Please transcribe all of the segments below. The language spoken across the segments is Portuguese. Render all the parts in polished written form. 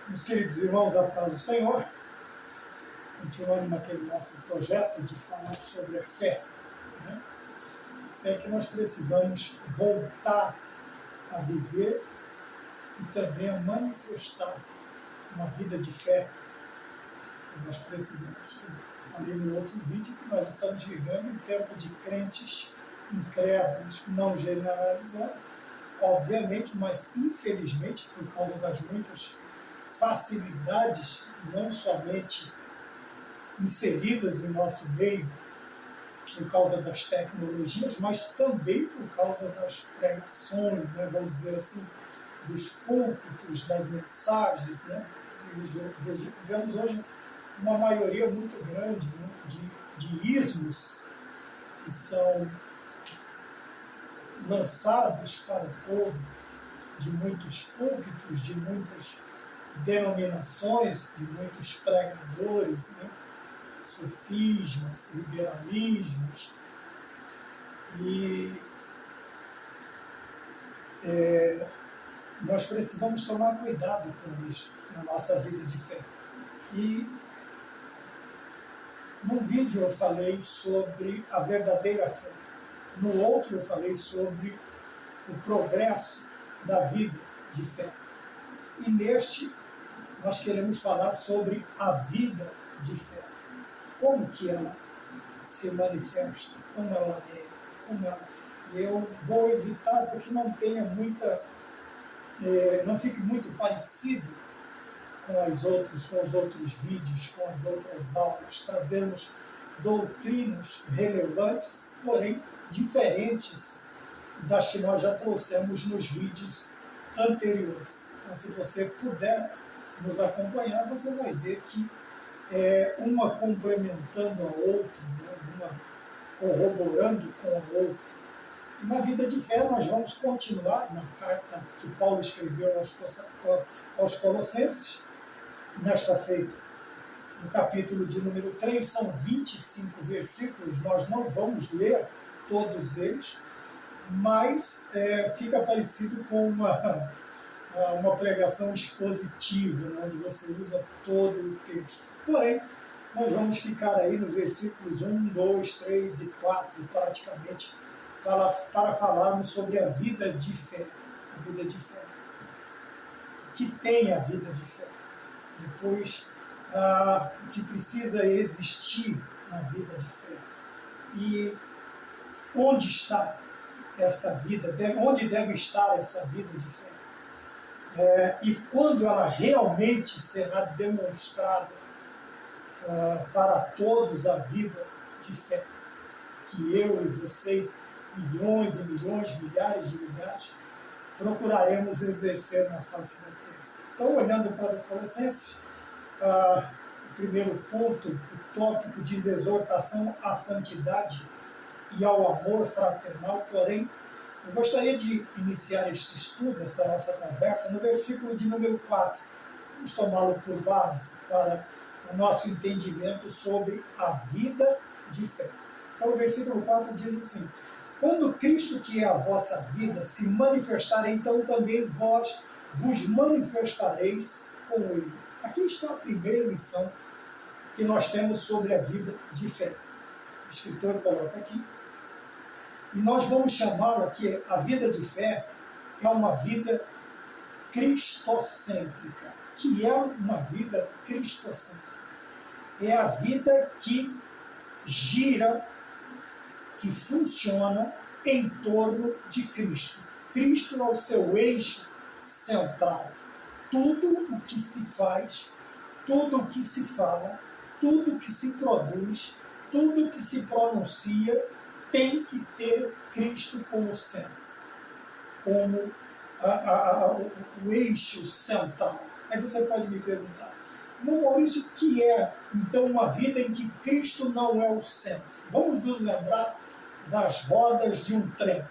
Meus queridos irmãos, a paz do Senhor, continuando naquele nosso projeto de falar sobre a fé, né? Fé que nós precisamos voltar a viver e também a manifestar uma vida de fé que nós precisamos. Eu falei no outro vídeo que nós estamos vivendo um tempo de crentes incrédulos, não generalizando, obviamente, mas infelizmente, por causa das muitas facilidades, não somente inseridas em nosso meio, por causa das tecnologias, mas também por causa das pregações, né, vamos dizer assim, dos púlpitos, das mensagens, né? Vemos hoje uma maioria muito grande, né, de ismos que são lançados para o povo, de muitos púlpitos, de muitas denominações, de muitos pregadores, né? Sofismas, liberalismos, e nós precisamos tomar cuidado com isso na nossa vida de fé. E num vídeo eu falei sobre a verdadeira fé, no outro eu falei sobre o progresso da vida de fé, e neste nós queremos falar sobre a vida de fé, como que ela se manifesta, como ela é, como ela... Eu vou evitar porque não tenha muita, não fique muito parecido com os outros vídeos, com as outras aulas, trazermos doutrinas relevantes, porém diferentes das que nós já trouxemos nos vídeos anteriores. Então, se você puder nos acompanhar, você vai ver que uma complementando a outra, né? Uma corroborando com a outra. E na vida de fé nós vamos continuar na carta que Paulo escreveu aos Colossenses, nesta feita, no capítulo de número 3, são 25 versículos, nós não vamos ler todos eles, mas fica parecido com uma pregação expositiva, né, onde você usa todo o texto. Porém, nós vamos ficar aí nos versículos 1, 2, 3 e 4, praticamente, para falarmos sobre a vida de fé. A vida de fé. O que tem a vida de fé? Depois, o que precisa existir na vida de fé. E onde está esta vida? Onde deve estar essa vida de fé? E quando ela realmente será demonstrada para todos a vida de fé, que eu e você, milhões e milhões, milhares de milhares, procuraremos exercer na face da terra. Então, olhando para o Colossenses, o primeiro ponto, o tópico diz exortação à santidade e ao amor fraternal, porém, eu gostaria de iniciar este estudo, esta nossa conversa, no versículo de número 4. Vamos tomá-lo por base para o nosso entendimento sobre a vida de fé. Então o versículo 4 diz assim: quando Cristo, que é a vossa vida, se manifestar, então também vós vos manifestareis com Ele. Aqui está a primeira lição que nós temos sobre a vida de fé. O escritor coloca aqui. E nós vamos chamá-la que a vida de fé é uma vida cristocêntrica. Que é uma vida cristocêntrica? É a vida que gira, que funciona em torno de Cristo. Cristo é o seu eixo central. Tudo o que se faz, tudo o que se fala, tudo o que se produz, tudo o que se pronuncia tem que ter Cristo como centro, como o eixo central. Aí você pode me perguntar, Maurício, o que é então uma vida em que Cristo não é o centro? Vamos nos lembrar das rodas de um trem,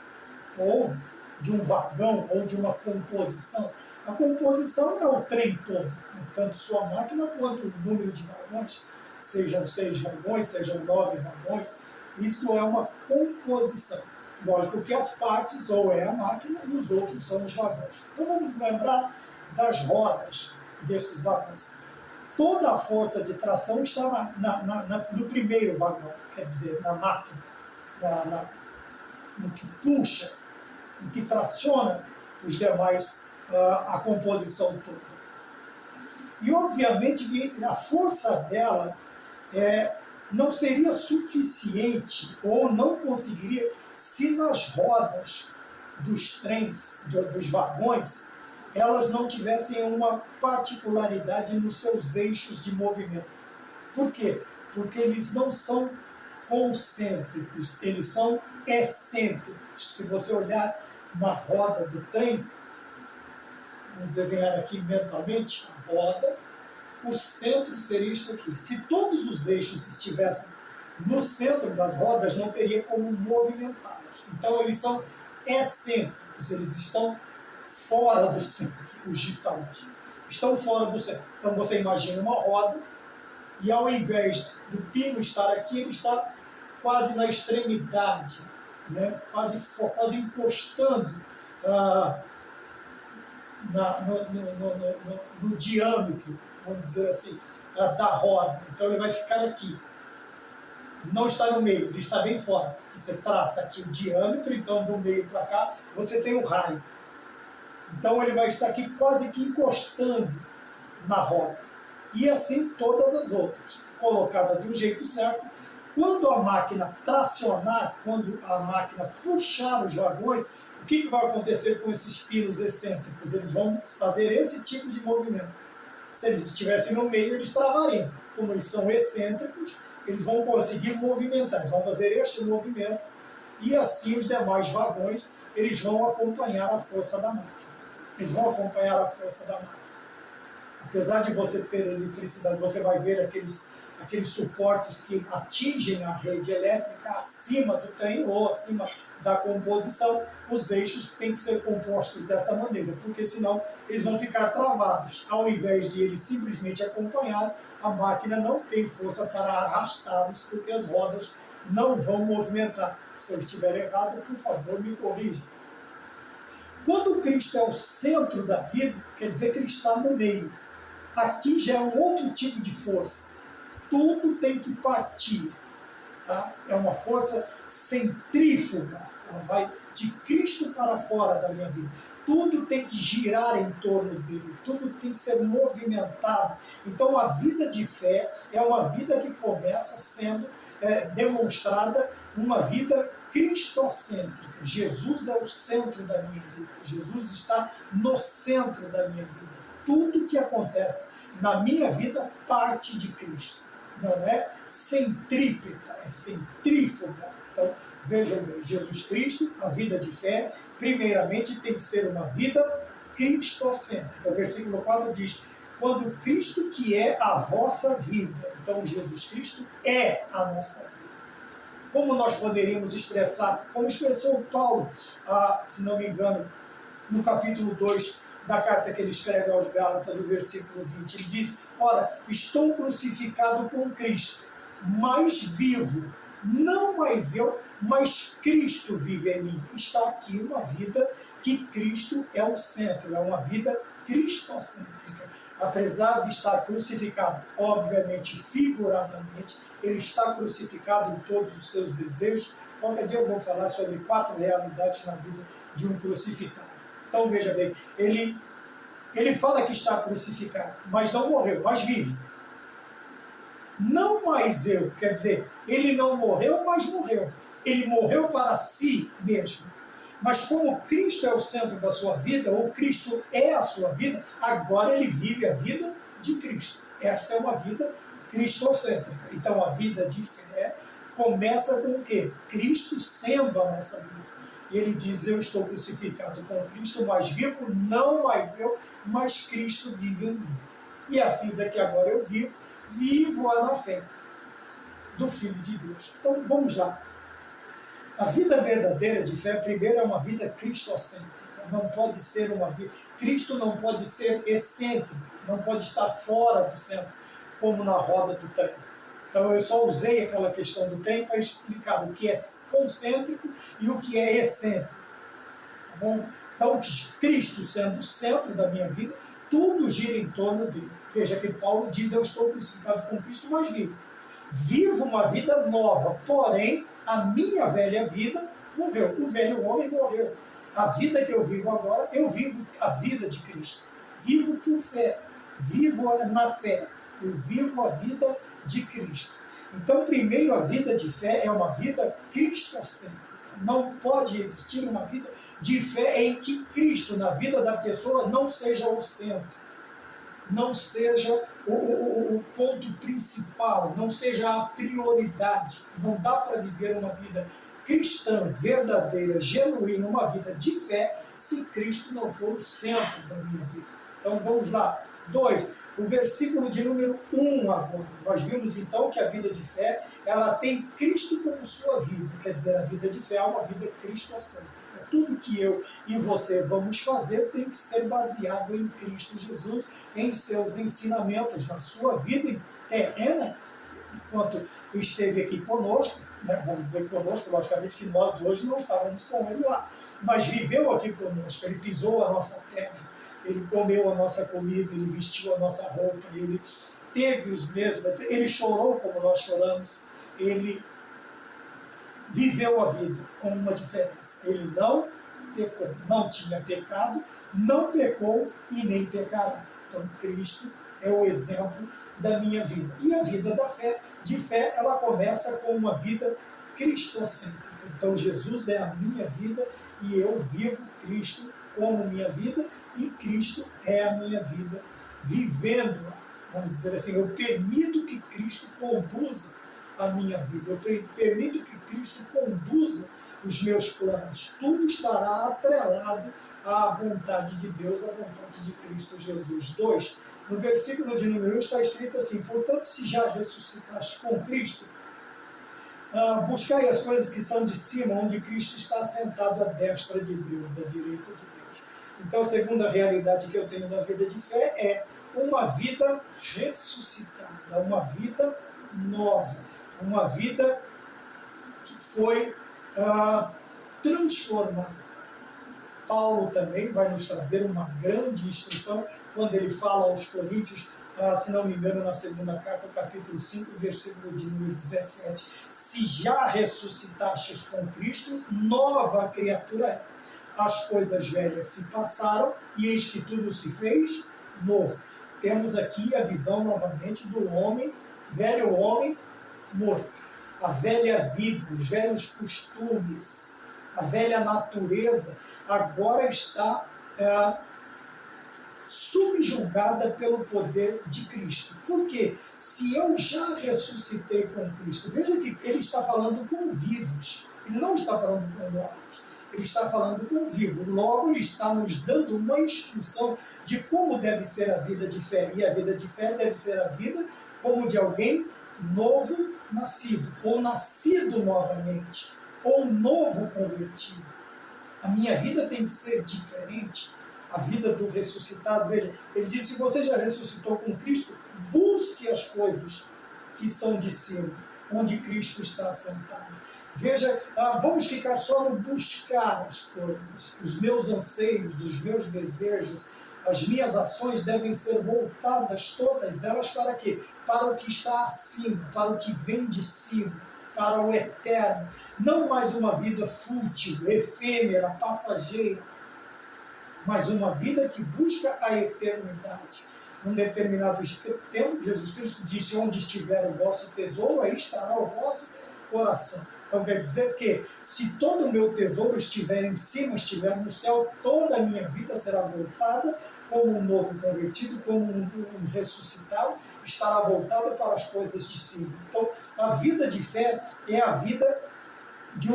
ou de um vagão, ou de uma composição. A composição é o trem todo, né? Tanto sua máquina quanto o número de vagões, sejam 6 vagões, sejam 9 vagões, isto é uma composição. Lógico que as partes ou é a máquina e os outros são os vagões. Então vamos lembrar das rodas. desses vagões. Toda a força de tração está no primeiro vagão, quer dizer, na máquina, no que puxa, no que traciona os demais, a composição toda. E, obviamente, que a força dela não seria suficiente ou não conseguiria se nas rodas dos trens, dos vagões, elas não tivessem uma particularidade nos seus eixos de movimento. Por quê? Porque eles não são concêntricos, eles são excêntricos. Se você olhar uma roda do trem, vamos desenhar aqui mentalmente a roda, o centro seria isso aqui. Se todos os eixos estivessem no centro das rodas, não teria como movimentá-las. Então eles são excêntricos, eles estão fora do centro, os distalados. Estão fora do centro. Então você imagina uma roda e ao invés do pino estar aqui, ele está quase na extremidade, né? quase encostando no diâmetro, vamos dizer assim, da roda. Então ele vai ficar aqui. Não está no meio, ele está bem fora. Você traça aqui o diâmetro, então do meio para cá você tem o raio. Então ele vai estar aqui quase que encostando na roda. E assim todas as outras. Colocada de um jeito certo. Quando a máquina tracionar, quando a máquina puxar os vagões, o que vai acontecer com esses pinos excêntricos? Eles vão fazer esse tipo de movimento. Se eles estivessem no meio, eles travariam. Como eles são excêntricos, eles vão conseguir movimentar. Eles vão fazer este movimento e assim os demais vagões, eles vão acompanhar a força da máquina. Eles vão acompanhar a força da máquina. Apesar de você ter eletricidade, você vai ver aqueles suportes que atingem a rede elétrica acima do trem ou acima da composição, os eixos têm que ser compostos desta maneira, porque senão eles vão ficar travados. Ao invés de eles simplesmente acompanhar, a máquina não tem força para arrastá-los, porque as rodas não vão movimentar. Se eu estiver errado, por favor, me corrija. Quando Cristo é o centro da vida, quer dizer que ele está no meio. Aqui já é um outro tipo de força. Tudo tem que partir. Tá? É uma força centrífuga. Ela vai de Cristo para fora da minha vida. Tudo tem que girar em torno dele. Tudo tem que ser movimentado. Então a vida de fé é uma vida que começa sendo demonstrada uma vida cristocêntrica. Jesus é o centro da minha vida. Jesus está no centro da minha vida. Tudo que acontece na minha vida parte de Cristo. Não é centrípeta, é centrífuga. Então, vejam bem, Jesus Cristo, a vida de fé, primeiramente tem que ser uma vida cristocêntrica. O versículo 4 diz, quando Cristo que é a vossa vida. Então, Jesus Cristo é a nossa vida. Como nós poderíamos expressar, como expressou Paulo, se não me engano, no capítulo 2 da carta que ele escreve aos Gálatas, o versículo 20, ele diz, ora, estou crucificado com Cristo, mas vivo, não mais eu, mas Cristo vive em mim. Está aqui uma vida que Cristo é o centro, é uma vida cristocêntrica. Apesar de estar crucificado, obviamente, figuradamente, ele está crucificado em todos os seus desejos. Qualquer dia eu vou falar sobre 4 realidades na vida de um crucificado. Então veja bem, ele fala que está crucificado, mas não morreu, mas vive. Não mais eu, quer dizer, ele não morreu, mas morreu. Ele morreu para si mesmo. Mas como Cristo é o centro da sua vida, ou Cristo é a sua vida, agora ele vive a vida de Cristo. Esta é uma vida cristocêntrica. Então a vida de fé começa com o quê? Cristo sendo a nossa vida. E ele diz, eu estou crucificado com Cristo, mas vivo, não mais eu, mas Cristo vive em mim. E a vida que agora eu vivo, vivo-a na fé do Filho de Deus. Então vamos lá. A vida verdadeira de fé, primeiro, é uma vida cristocêntrica. Não pode ser uma vida... Cristo não pode ser excêntrico, não pode estar fora do centro, como na roda do trem. Então eu só usei aquela questão do trem para explicar o que é concêntrico e o que é excêntrico. Tá bom? Então, Cristo sendo o centro da minha vida, tudo gira em torno dele. Veja que Paulo diz, eu estou crucificado com Cristo, mas vivo. Vivo uma vida nova, porém, a minha velha vida morreu. O velho homem morreu. A vida que eu vivo agora, eu vivo a vida de Cristo. Vivo por fé. Vivo na fé. Eu vivo a vida de Cristo. Então, primeiro, a vida de fé é uma vida cristocêntrica. Não pode existir uma vida de fé em que Cristo, na vida da pessoa, não seja o centro, não seja o ponto principal, não seja a prioridade. Não dá para viver uma vida cristã, verdadeira, genuína, uma vida de fé, se Cristo não for o centro da minha vida. Então vamos lá. 2, o versículo de número 1 agora. Nós vimos então que a vida de fé, ela tem Cristo como sua vida. Quer dizer, a vida de fé é uma vida cristocêntrica. Tudo que eu e você vamos fazer tem que ser baseado em Cristo Jesus, em seus ensinamentos, na sua vida terrena, enquanto esteve aqui conosco, né? Vamos dizer conosco, logicamente que nós hoje não estávamos com ele lá, mas viveu aqui conosco, ele pisou a nossa terra, ele comeu a nossa comida, ele vestiu a nossa roupa, ele teve os mesmos, ele chorou como nós choramos, ele viveu a vida com uma diferença. Ele não pecou, não tinha pecado, não pecou e nem pecará. Então Cristo é o exemplo da minha vida. E a vida da fé, de fé, ela começa com uma vida cristocêntrica. Então Jesus é a minha vida e eu vivo Cristo como minha vida e Cristo é a minha vida, vivendo, vamos dizer assim, eu permito que Cristo conduza a minha vida, eu permito que Cristo conduza os meus planos. Tudo estará atrelado à vontade de Deus, à vontade de Cristo Jesus. 2, no versículo de número 1 está escrito assim: portanto, se já ressuscitaste com Cristo, buscai as coisas que são de cima, onde Cristo está assentado à destra de Deus, à direita de Deus. Então, a segunda realidade que eu tenho da vida de fé é uma vida ressuscitada, uma vida nova, uma vida que foi transformada. Paulo também vai nos trazer uma grande instrução quando ele fala aos Coríntios, se não me engano, na segunda carta, capítulo 5, versículo de número 17. Se já ressuscitastes com Cristo, nova criatura é. As coisas velhas se passaram e eis que tudo se fez novo. Temos aqui a visão novamente do homem, velho homem morto. A velha vida, os velhos costumes, a velha natureza agora está subjugada pelo poder de Cristo. Por quê? Se eu já ressuscitei com Cristo, veja que ele está falando com vivos, ele não está falando com mortos. Ele está falando com vivo. Logo, ele está nos dando uma instrução de como deve ser a vida de fé. E a vida de fé deve ser a vida como de alguém novo nascido, ou nascido novamente, ou novo convertido. A minha vida tem que ser diferente. A vida do ressuscitado, veja, ele diz, se você já ressuscitou com Cristo, busque as coisas que são de cima, onde Cristo está assentado. Veja, vamos ficar só no buscar as coisas. Os meus anseios, os meus desejos, as minhas ações devem ser voltadas, todas elas, para quê? Para o que está acima, para o que vem de cima, para o eterno. Não mais uma vida fútil, efêmera, passageira, mas uma vida que busca a eternidade. Num determinado tempo, Jesus Cristo disse, onde estiver o vosso tesouro, aí estará o vosso coração. Então quer dizer que se todo o meu tesouro estiver em cima, estiver no céu, toda a minha vida será voltada como um novo convertido, como um ressuscitado, estará voltada para as coisas de cima. Então a vida de fé é a vida de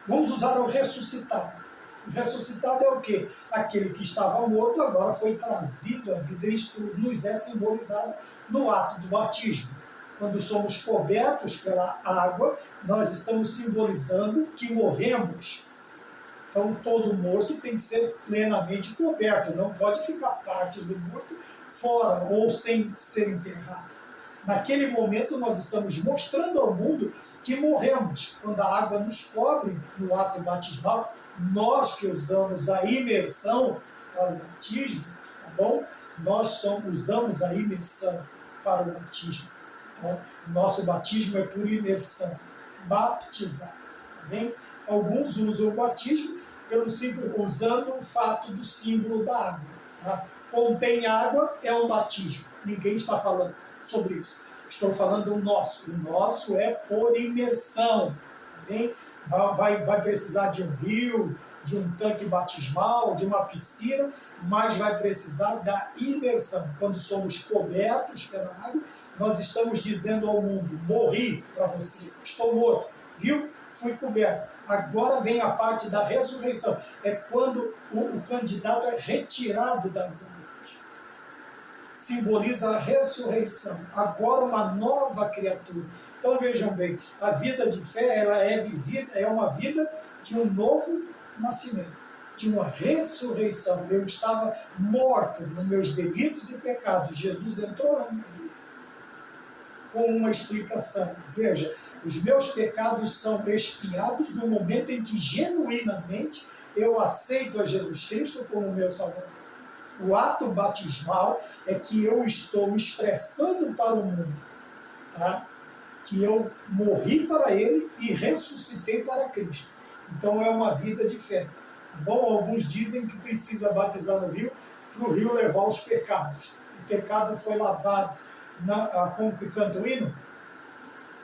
vamos usar o ressuscitado. O ressuscitado é o quê? Aquele que estava morto agora foi trazido à vida. Isto nos é simbolizado no ato do batismo. Quando somos cobertos pela água, nós estamos simbolizando que morremos. Então, todo morto tem que ser plenamente coberto. Não pode ficar partes do morto fora ou sem ser enterrado. Naquele momento, nós estamos mostrando ao mundo que morremos. Quando a água nos cobre no ato batismal, nós que usamos a imersão para o batismo, tá bom? Usamos a imersão para o batismo. Então, nosso batismo é por imersão, baptizar, tá bem? Alguns usam o batismo usando o fato do símbolo da água. Tá? Contém água, é um batismo. Ninguém está falando sobre isso. Estou falando do nosso. O nosso é por imersão. Tá bem? Vai precisar de um rio, de um tanque batismal, de uma piscina, mas vai precisar da imersão. Quando somos cobertos pela água, nós estamos dizendo ao mundo: morri para você, estou morto, viu? Fui coberto. Agora vem a parte da ressurreição. É quando o candidato é retirado das águas. Simboliza a ressurreição. Agora uma nova criatura. Então vejam bem, a vida de fé ela é vivida, é uma vida de um novo nascimento, de uma ressurreição. Eu estava morto nos meus delitos e pecados. Jesus entrou na minha vida com uma explicação. Veja, os meus pecados são expiados no momento em que genuinamente eu aceito a Jesus Cristo como meu Salvador. O ato batismal é que eu estou expressando para o mundo, tá? Que eu morri para ele e ressuscitei para Cristo. Então é uma vida de fé. Tá bom? Alguns dizem que precisa batizar no rio para o rio levar os pecados. O pecado foi lavado. Como que canta o hino?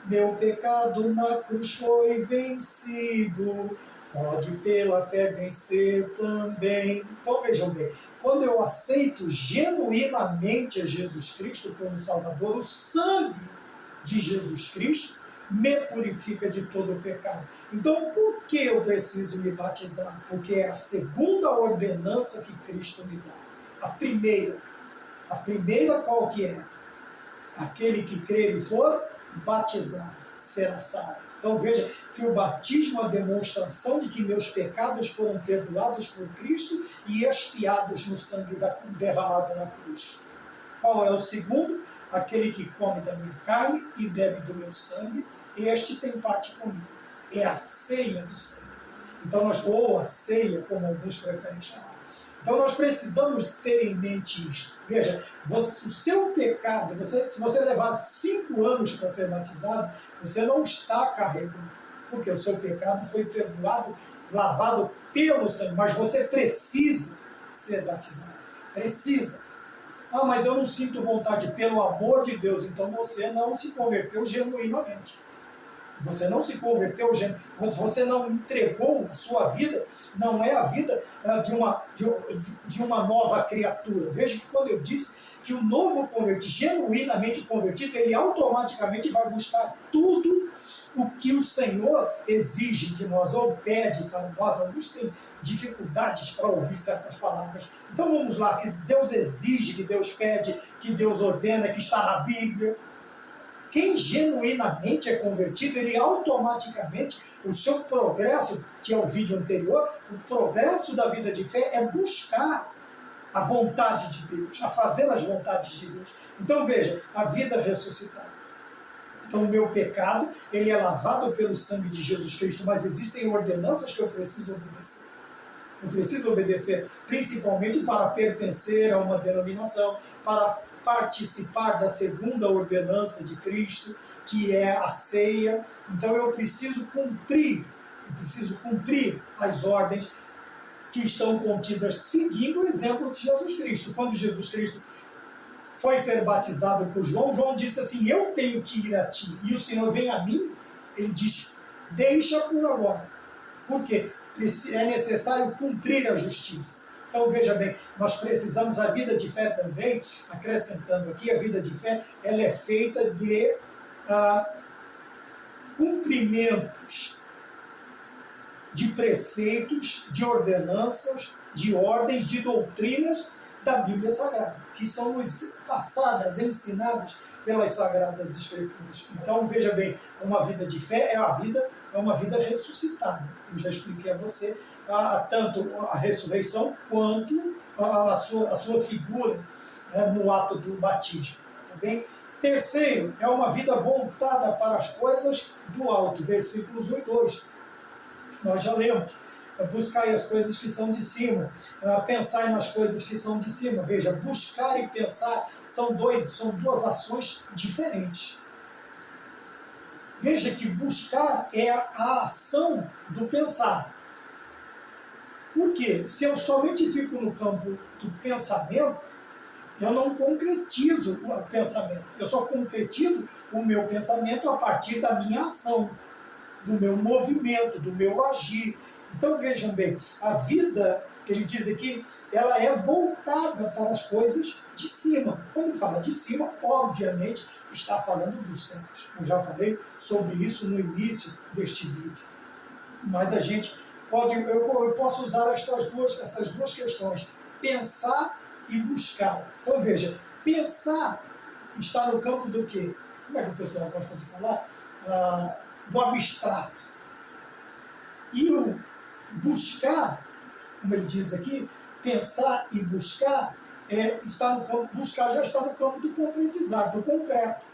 Meu pecado na cruz foi vencido, pode pela fé vencer também. Então vejam bem, quando eu aceito genuinamente a Jesus Cristo como Salvador, o sangue de Jesus Cristo me purifica de todo o pecado. Então por que eu preciso me batizar? Porque é a segunda ordenança que Cristo me dá. A primeira qual que é? Aquele que crer e for batizado será salvo. Então veja que o batismo é a demonstração de que meus pecados foram perdoados por Cristo e expiados no sangue derramado na cruz. Qual é o segundo? Aquele que come da minha carne e bebe do meu sangue, este tem parte comigo. É a ceia do Senhor. Então ou a ceia, como alguns preferem chamar. Então nós precisamos ter em mente isso. Veja, o seu pecado, se você levar 5 anos para ser batizado, você não está carregando, porque o seu pecado foi perdoado, lavado pelo sangue, mas você precisa ser batizado. Precisa. Ah, mas eu não sinto vontade, pelo amor de Deus, então você não se converteu genuinamente. Você não se converteu, você não entregou a sua vida, não é a vida de uma nova criatura. Veja que quando eu disse que o novo convertido, genuinamente convertido, ele automaticamente vai buscar tudo o que o Senhor exige de nós, ou pede para nós. Alguns têm dificuldades para ouvir certas palavras. Então vamos lá, que Deus exige, que Deus pede, que Deus ordena, que está na Bíblia. Quem genuinamente é convertido, ele automaticamente, o seu progresso, que é o vídeo anterior, o progresso da vida de fé é buscar a vontade de Deus, a fazer as vontades de Deus. Então veja, a vida ressuscitada. Então o meu pecado, ele é lavado pelo sangue de Jesus Cristo, mas existem ordenanças que eu preciso obedecer. Eu preciso obedecer principalmente para pertencer a uma denominação, para participar da segunda ordenança de Cristo, que é a ceia. Então eu preciso cumprir as ordens que estão contidas, seguindo o exemplo de Jesus Cristo. Quando Jesus Cristo foi ser batizado por João, João disse assim: eu tenho que ir a ti, e o Senhor vem a mim. Ele diz: deixa por agora. Por quê? É necessário cumprir a justiça. Então veja bem, nós precisamos, a vida de fé também, acrescentando aqui, a vida de fé, ela é feita de cumprimentos de preceitos, de ordenanças, de ordens, de doutrinas da Bíblia Sagrada, que são passadas, ensinadas pelas Sagradas Escrituras. Então veja bem, uma vida de fé é uma vida ressuscitada. Eu já expliquei a você tanto a ressurreição quanto a sua figura, né, no ato do batismo. Tá bem? Terceiro, é uma vida voltada para as coisas do alto, versículos 1 e 2. Nós já lemos. buscai as coisas que são de cima, pensai nas coisas que são de cima. Veja, buscar e pensar são duas ações diferentes. Veja que buscar é a ação do pensar. Por quê? Se eu somente fico no campo do pensamento, eu não concretizo o pensamento. Eu só concretizo o meu pensamento a partir da minha ação, do meu movimento, do meu agir. Então vejam bem, a vida, ele diz aqui, ela é voltada para as coisas de cima. Quando fala de cima, obviamente está falando dos céus. Eu já falei sobre isso no início deste vídeo. Mas a gente pode, eu posso usar essas duas questões, pensar e buscar. Então veja, pensar está no campo do quê? Como é que o pessoal gosta de falar? Do abstrato. E o buscar, como ele diz aqui, pensar e buscar, está no campo, buscar já está no campo do concretizar, do concreto.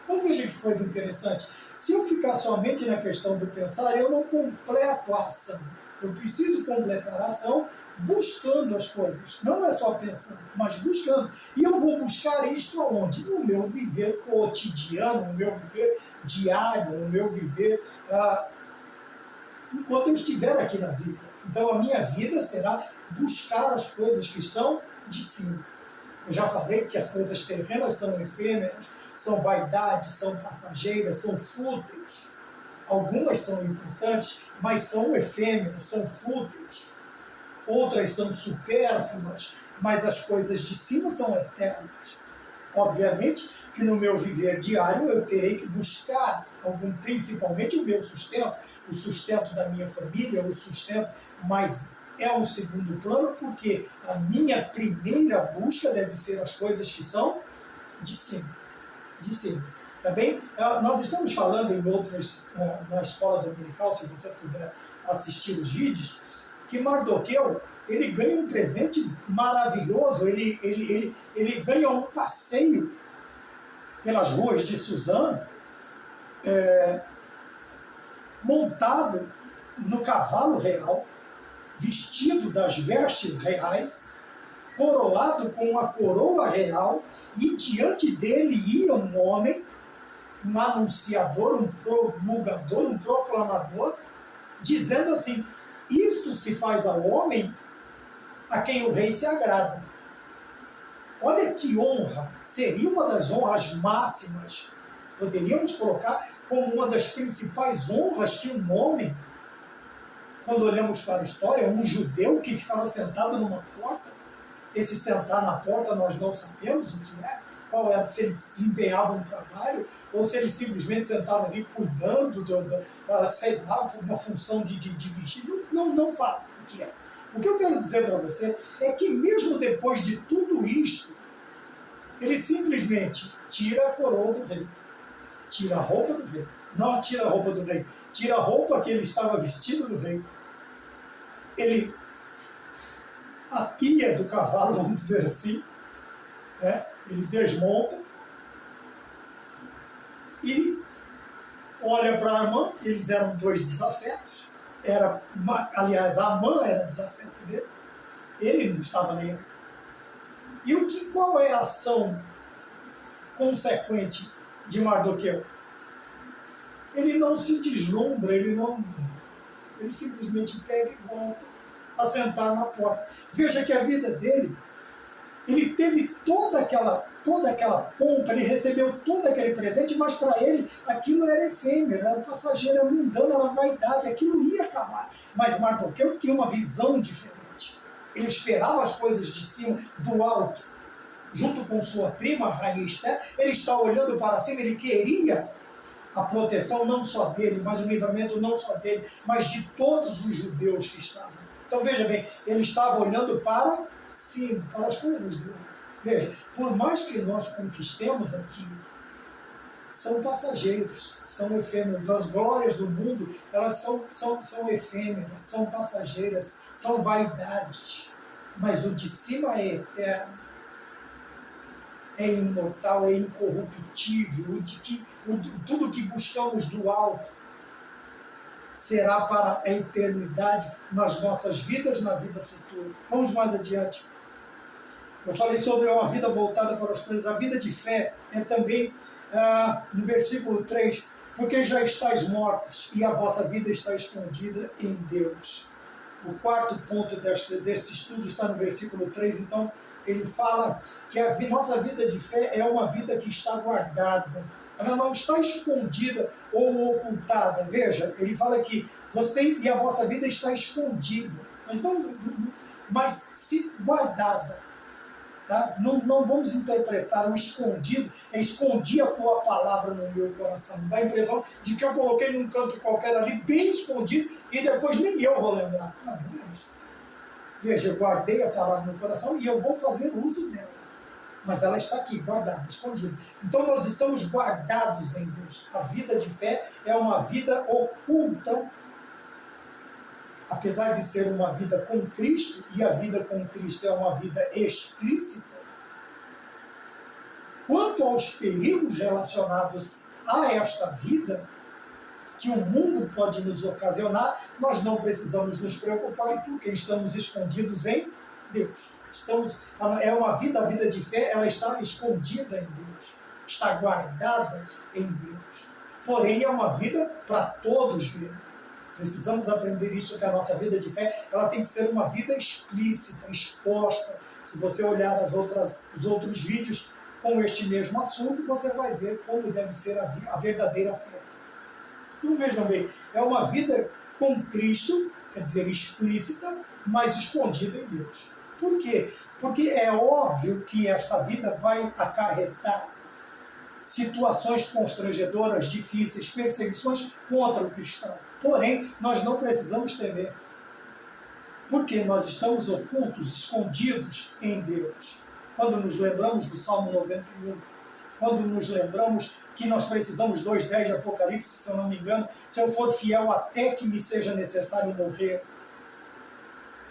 Então veja que coisa interessante. Se eu ficar somente na questão do pensar, eu não completo a ação. Eu preciso completar a ação buscando as coisas. Não é só pensando, mas buscando. E eu vou buscar isso aonde? No meu viver cotidiano, no meu viver diário, no meu viver enquanto eu estiver aqui na vida. Então a minha vida será buscar as coisas que são de cima. Eu já falei que as coisas terrenas são efêmeras, são vaidades, são passageiras, são fúteis. Algumas são importantes, mas são efêmeras, são fúteis. Outras são supérfluas, mas as coisas de cima são eternas. Obviamente que no meu viver diário eu terei que buscar principalmente o meu sustento, o sustento da minha família, o sustento, mas é um segundo plano, porque a minha primeira busca deve ser as coisas que são de cima. De cima. Também, nós estamos falando em outras, na escola dominical, se você puder assistir os vídeos, que Mardoqueu, ele ganha um presente maravilhoso, ele ganha um passeio pelas ruas de Suzã, montado no cavalo real, vestido das vestes reais, coroado com a coroa real, e diante dele ia um homem, um anunciador, um promulgador, um proclamador, dizendo assim: isto se faz ao homem a quem o rei se agrada. Olha que honra, seria uma das honras máximas, poderíamos colocar como uma das principais honras que um homem, quando olhamos para a história, um judeu que ficava sentado numa porta. Esse sentar na porta nós não sabemos o que é, qual era, se ele desempenhava um trabalho ou se ele simplesmente sentava ali cuidando, sei lá, uma função de vigília. Não fala o que é. O que eu quero dizer para você é que mesmo depois de tudo isto, ele simplesmente tira a coroa do rei, tira a roupa do rei, não tira a roupa do rei, tira a roupa que ele estava vestido do rei, ele apia do cavalo, vamos dizer assim, ele desmonta e olha para Amã. Eles eram dois desafetos, aliás, Amã era desafeto dele, ele não estava nem aí. E qual é a ação consequente de Mardoqueu? Ele não se deslumbra, ele simplesmente pega e volta a sentar na porta. Veja que a vida dele, ele teve toda aquela pompa, ele recebeu todo aquele presente, mas para ele aquilo era efêmero, era passageiro, era mundano, era vaidade, aquilo ia acabar. Mas Mardoqueu tinha uma visão diferente. Ele esperava as coisas de cima, do alto, junto com sua prima, a rainha Esther. Ele está olhando para cima, ele queria a proteção não só dele, mas o livramento não só dele, mas de todos os judeus que estavam. Então veja bem, ele estava olhando para cima, para as coisas do alto. Veja, por mais que nós conquistemos aqui, são passageiros, são efêmeros. As glórias do mundo, elas são efêmeras, são passageiras, são vaidades. Mas o de cima é eterno, é imortal, é incorruptível. Tudo que buscamos do alto será para a eternidade nas nossas vidas, na vida futura. Vamos mais adiante. Eu falei sobre uma vida voltada para as coisas. A vida de fé é também, no versículo 3, porque já estáis mortos e a vossa vida está escondida em Deus. O quarto ponto deste estudo está no versículo 3, então ele fala que a nossa vida de fé é uma vida que está guardada. Ela não está escondida ou ocultada. Veja, ele fala que vocês e a vossa vida está escondida, mas se guardada. Tá? Não vamos interpretar o escondido, escondi a tua palavra no meu coração. Dá a impressão de que eu coloquei num canto qualquer ali, bem escondido, e depois nem eu vou lembrar. Não é isso. Veja, eu guardei a palavra no coração e eu vou fazer uso dela. Mas ela está aqui, guardada, escondida. Então nós estamos guardados em Deus. A vida de fé é uma vida oculta, apesar de ser uma vida com Cristo, e a vida com Cristo é uma vida explícita. Quanto aos perigos relacionados a esta vida, que o mundo pode nos ocasionar, nós não precisamos nos preocupar, porque estamos escondidos em Deus. É uma vida, a vida de fé, ela está escondida em Deus, está guardada em Deus. Porém, é uma vida para todos verem. Precisamos aprender isso, que a nossa vida de fé, ela tem que ser uma vida explícita, exposta. Se você olhar os outros vídeos com este mesmo assunto, você vai ver como deve ser a verdadeira fé. Então vejam bem, é uma vida com Cristo, quer dizer, explícita, mas escondida em Deus. Por quê? Porque é óbvio que esta vida vai acarretar situações constrangedoras, difíceis, perseguições contra o cristão. Porém, nós não precisamos temer, porque nós estamos ocultos, escondidos em Deus. Quando nos lembramos do Salmo 91, quando nos lembramos que nós precisamos 2:10 de Apocalipse, se eu não me engano, se eu for fiel até que me seja necessário morrer.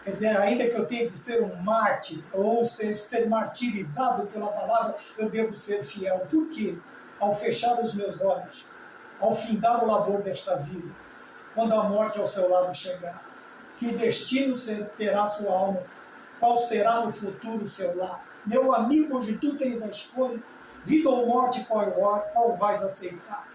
Quer dizer, ainda que eu tenha que ser um mártir, ou ser martirizado pela palavra, eu devo ser fiel. Por quê? Ao fechar os meus olhos, ao findar o labor desta vida, quando a morte ao seu lado chegar, que destino terá sua alma, qual será no futuro o seu lar? Meu amigo, hoje tu tens a escolha, vida ou morte, qual vais aceitar?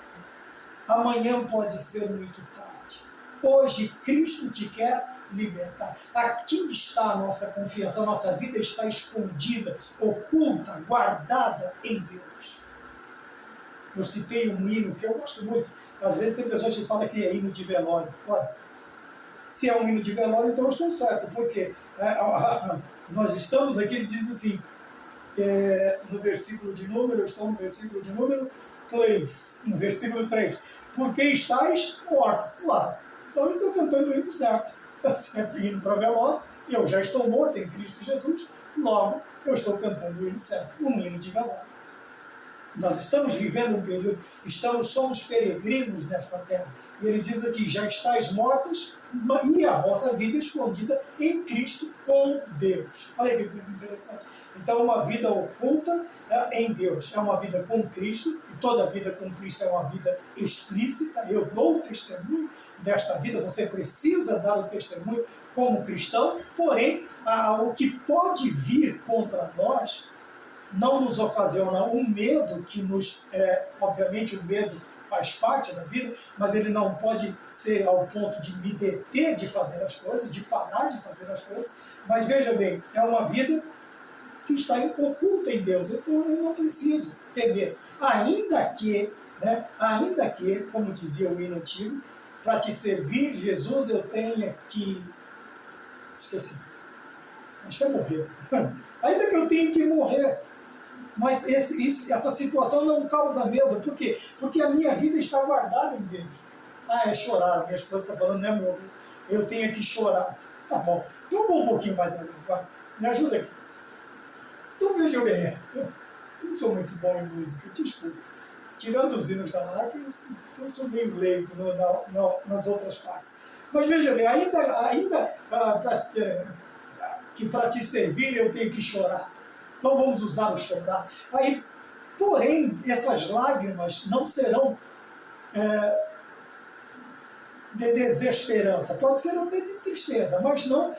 Amanhã pode ser muito tarde. Hoje Cristo te quer libertar. Aqui está a nossa confiança, a nossa vida está escondida, oculta, guardada em Deus. Eu citei um hino que eu gosto muito. Às vezes tem pessoas que falam que é hino de velório. Ora, se é um hino de velório, então eu estou certo, porque nós estamos aqui, ele diz assim, no versículo de número, eu estou no versículo de número 3, no versículo 3, porque estáis mortos. Lá. Então eu estou cantando o hino certo. Eu sempre indo para velório, eu já estou morto em Cristo Jesus, logo eu estou cantando o hino certo, um hino de velório. Nós estamos vivendo um período, somos peregrinos nesta terra. E ele diz aqui, já estáis mortos e a vossa vida escondida em Cristo com Deus. Olha que coisa interessante. Então, uma vida oculta em Deus. É uma vida com Cristo, e toda vida com Cristo é uma vida explícita. Eu dou o testemunho desta vida, você precisa dar o testemunho como cristão, porém, o que pode vir contra nós não nos ocasiona um medo que obviamente o medo faz parte da vida, mas ele não pode ser ao ponto de me deter de fazer as coisas, de parar de fazer as coisas, mas veja bem, é uma vida que está oculta em Deus, então eu não preciso temer, ainda que, como dizia o hino antigo, para te servir, Jesus, eu tenha que... Esqueci. Acho que é morrer. Ainda que eu tenha que morrer, mas essa situação não causa medo. Por quê? Porque a minha vida está guardada em Deus. É chorar. Minha esposa está falando, né, meu? Eu tenho que chorar. Tá bom. Então eu vou um pouquinho mais além. Vai. Me ajuda aqui. Então veja bem, eu não sou muito bom em música, desculpa. Tirando os hinos da harpa, eu sou meio leigo nas outras partes. Mas veja bem, ainda que para te servir eu tenho que chorar. Então vamos usar o chorar. Porém, essas lágrimas não serão de desesperança, pode ser até de tristeza, mas não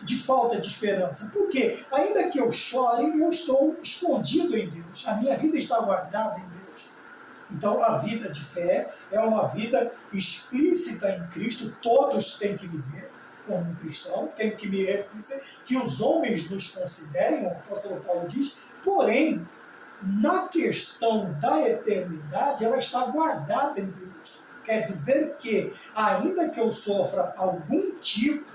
de falta de esperança. Por quê? Ainda que eu chore, eu estou escondido em Deus. A minha vida está guardada em Deus. Então, a vida de fé é uma vida explícita em Cristo. Todos têm que viver como um cristão, têm que me reconhecer, que os homens nos considerem, o apóstolo Paulo diz, porém, na questão da eternidade, ela está guardada em Deus. Quer dizer que, ainda que eu sofra algum tipo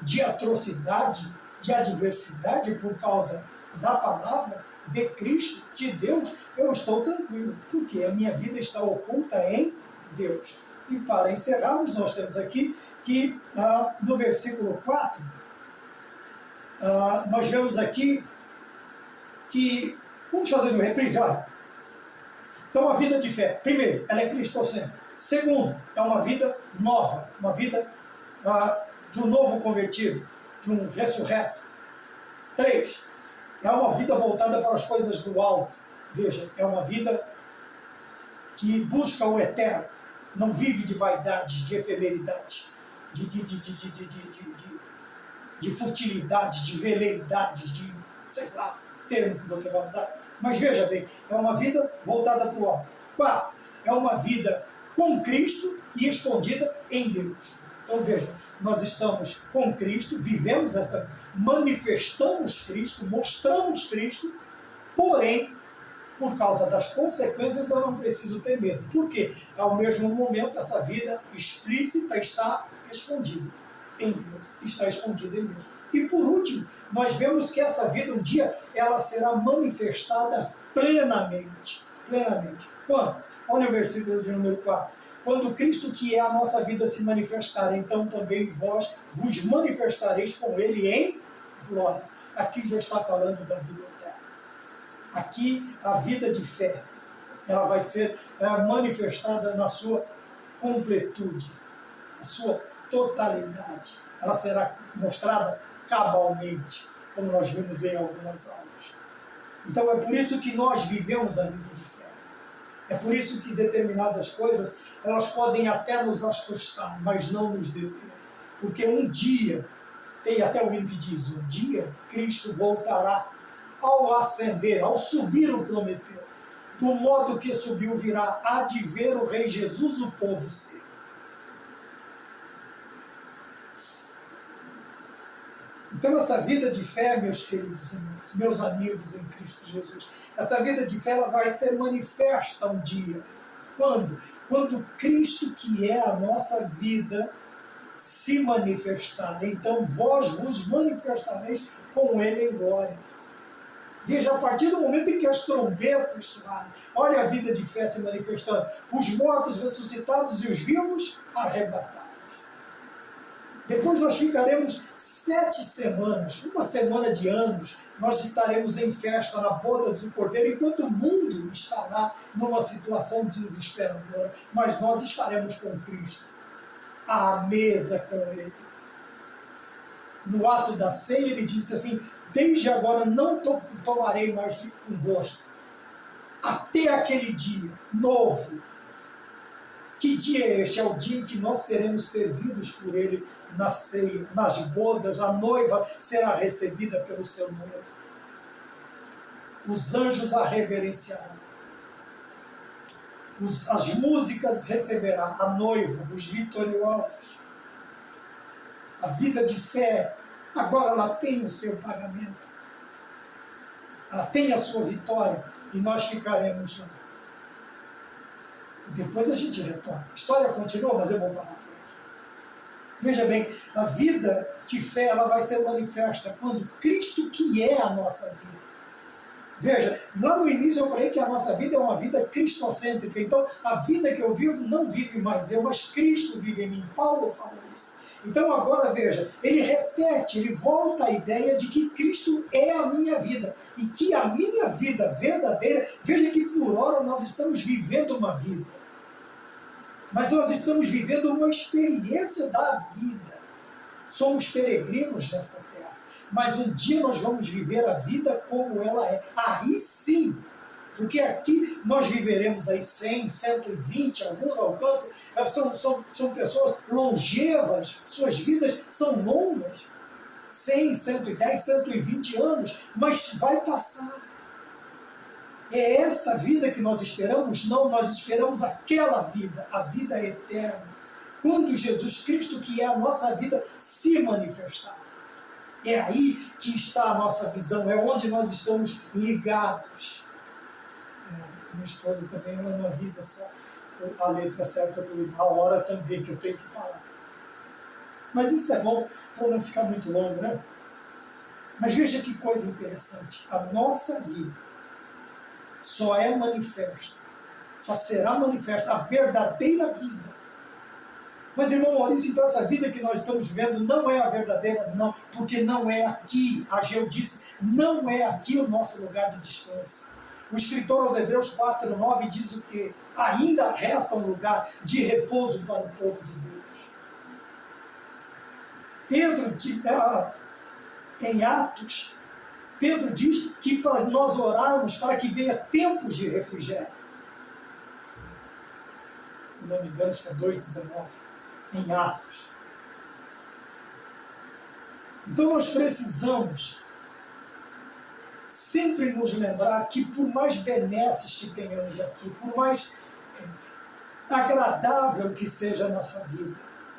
de atrocidade, de adversidade por causa da palavra de Cristo, de Deus, eu estou tranquilo, porque a minha vida está oculta em Deus. E para encerrarmos, nós temos aqui que no versículo 4, nós vemos aqui que, vamos fazer uma reprise, olha. Então, a vida de fé, primeiro, ela é cristocêntrica. Segundo, é uma vida nova, uma vida de um novo convertido, de um ressurreto. 3, é uma vida voltada para as coisas do alto. Veja, é uma vida que busca o eterno, não vive de vaidades, de efemeridades, de futilidade, de veleidades, de, sei lá, termo que você vai usar. Mas veja bem, é uma vida voltada para o alto. 4, é uma vida com Cristo e escondida em Deus. Então veja, nós estamos com Cristo, vivemos esta, manifestamos Cristo, mostramos Cristo, porém, por causa das consequências, eu não preciso ter medo. Por quê? Ao mesmo momento, essa vida explícita está escondida em Deus. Está escondida em Deus. E por último, nós vemos que essa vida, um dia, ela será manifestada plenamente. Plenamente. Quando? Olha o versículo de número 4. Quando Cristo, que é a nossa vida, se manifestar, então também vós vos manifestareis com Ele em glória. Aqui já está falando da vida eterna. Aqui, a vida de fé, ela vai ser manifestada na sua completude, na sua totalidade. Ela será mostrada cabalmente, como nós vimos em algumas aulas. Então, é por isso que nós vivemos a vida de fé. É por isso que determinadas coisas, elas podem até nos assustar, mas não nos deter. Porque um dia, tem até o hino que diz, um dia Cristo voltará ao ascender, ao subir o prometeu. Do modo que subiu virá, há de ver o Rei Jesus, o povo seu. Então essa vida de fé, meus queridos irmãos, meus amigos em Cristo Jesus, essa vida de fé ela vai ser manifesta um dia. Quando? Quando Cristo, que é a nossa vida, se manifestar. Então vós vos manifestareis com Ele em glória. Veja, a partir do momento em que as trombetas soarem, olha a vida de fé se manifestando, os mortos ressuscitados e os vivos arrebatados. Depois nós ficaremos 7 semanas, uma semana de anos, nós estaremos em festa na boda do Cordeiro, enquanto o mundo estará numa situação desesperadora, mas nós estaremos com Cristo, à mesa com Ele. No ato da ceia ele disse assim, desde agora não tomarei mais convosco, até aquele dia novo. Que dia é este? É o dia em que nós seremos servidos por Ele na ceia, nas bodas, a noiva será recebida pelo seu noivo. Os anjos a reverenciarão. As músicas receberá a noiva, os vitoriosos. A vida de fé, agora ela tem o seu pagamento. Ela tem a sua vitória e nós ficaremos lá. E depois a gente retorna. A história continua, mas eu vou parar por aqui. Veja bem, a vida de fé ela vai ser manifesta quando Cristo, que é a nossa vida. Veja, lá no início eu falei que a nossa vida é uma vida cristocêntrica. Então, a vida que eu vivo não vive mais eu, mas Cristo vive em mim. Paulo fala isso. Então agora veja, ele repete, ele volta à ideia de que Cristo é a minha vida. E que a minha vida verdadeira, veja que por hora nós estamos vivendo uma vida. Mas nós estamos vivendo uma experiência da vida. Somos peregrinos nesta terra. Mas um dia nós vamos viver a vida como ela é. Aí sim, Porque aqui nós viveremos aí 100, 120, alguns alcançam, são pessoas longevas, suas vidas são longas, 100, 110, 120 anos, mas vai passar. É esta vida que nós esperamos? Não, nós esperamos aquela vida, a vida eterna. Quando Jesus Cristo, que é a nossa vida, se manifestar. É aí que está a nossa visão, é onde nós estamos ligados. Minha esposa também, ela não avisa só a letra certa, a hora também que eu tenho que parar. Mas isso é bom para não ficar muito longo, né? Mas veja que coisa interessante. A nossa vida só é manifesta, só será manifesta a verdadeira vida. Mas, irmão Maurício, então essa vida que nós estamos vivendo não é a verdadeira? Não, porque não é aqui. Ageu disse, não é aqui o nosso lugar de descanso. O escritor aos Hebreus 4:9 diz o quê? Ainda resta um lugar de repouso para o povo de Deus. Em Atos, Pedro diz que para nós orarmos para que venha tempos de refrigério. Se não me engano, acho que é 2:19, em Atos. Então nós precisamos sempre nos lembrar que por mais benesses que tenhamos aqui, por mais agradável que seja a nossa vida,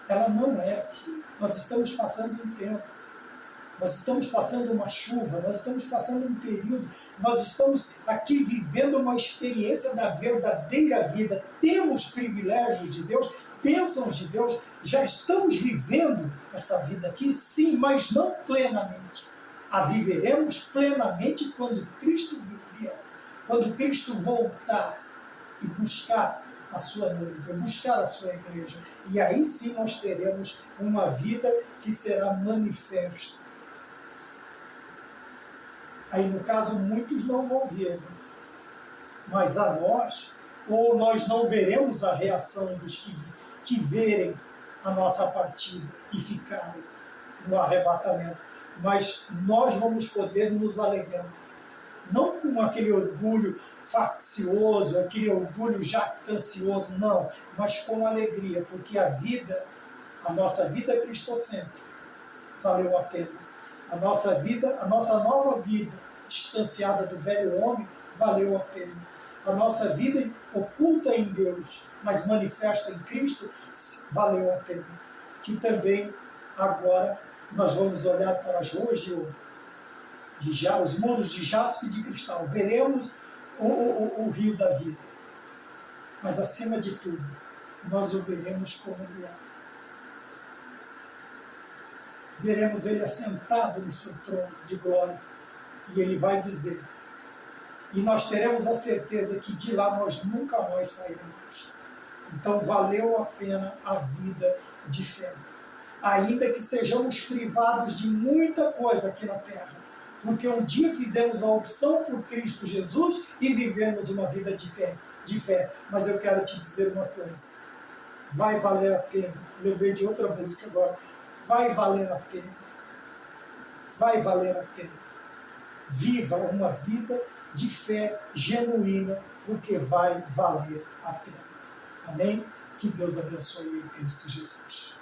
ela não é aqui. Nós estamos passando um tempo. Nós estamos passando uma chuva, nós estamos passando um período, nós estamos aqui vivendo uma experiência da verdadeira vida. Temos privilégio de Deus, bênçãos de Deus, já estamos vivendo esta vida aqui, sim, mas não plenamente. A viveremos plenamente quando Cristo vier, quando Cristo voltar e buscar a sua noiva, buscar a sua igreja. E aí sim nós teremos uma vida que será manifesta. Aí, no caso, muitos não vão ver, mas a nós, ou nós não veremos a reação dos que verem a nossa partida e ficarem no arrebatamento, mas nós vamos poder nos alegrar, não com aquele orgulho faccioso, aquele orgulho jactancioso, não, mas com alegria, porque a nossa vida cristocêntrica, valeu a pena. A nossa vida, a nossa nova vida, distanciada do velho homem, valeu a pena. A nossa vida oculta em Deus, mas manifesta em Cristo, valeu a pena. Que também agora nós vamos olhar para as ruas de ouro, os muros de jaspe e de cristal. Veremos o rio da vida. Mas acima de tudo, nós o veremos como ele é. Veremos ele assentado no seu trono de glória. E ele vai dizer, e nós teremos a certeza que de lá nós nunca mais sairemos. Então valeu a pena a vida de fé. Ainda que sejamos privados de muita coisa aqui na terra, porque um dia fizemos a opção por Cristo Jesus e vivemos uma vida de fé. Mas eu quero te dizer uma coisa, vai valer a pena. Lembrei de outra música agora. Vai valer a pena. Vai valer a pena. Viva uma vida de fé genuína, porque vai valer a pena. Amém? Que Deus abençoe em Cristo Jesus.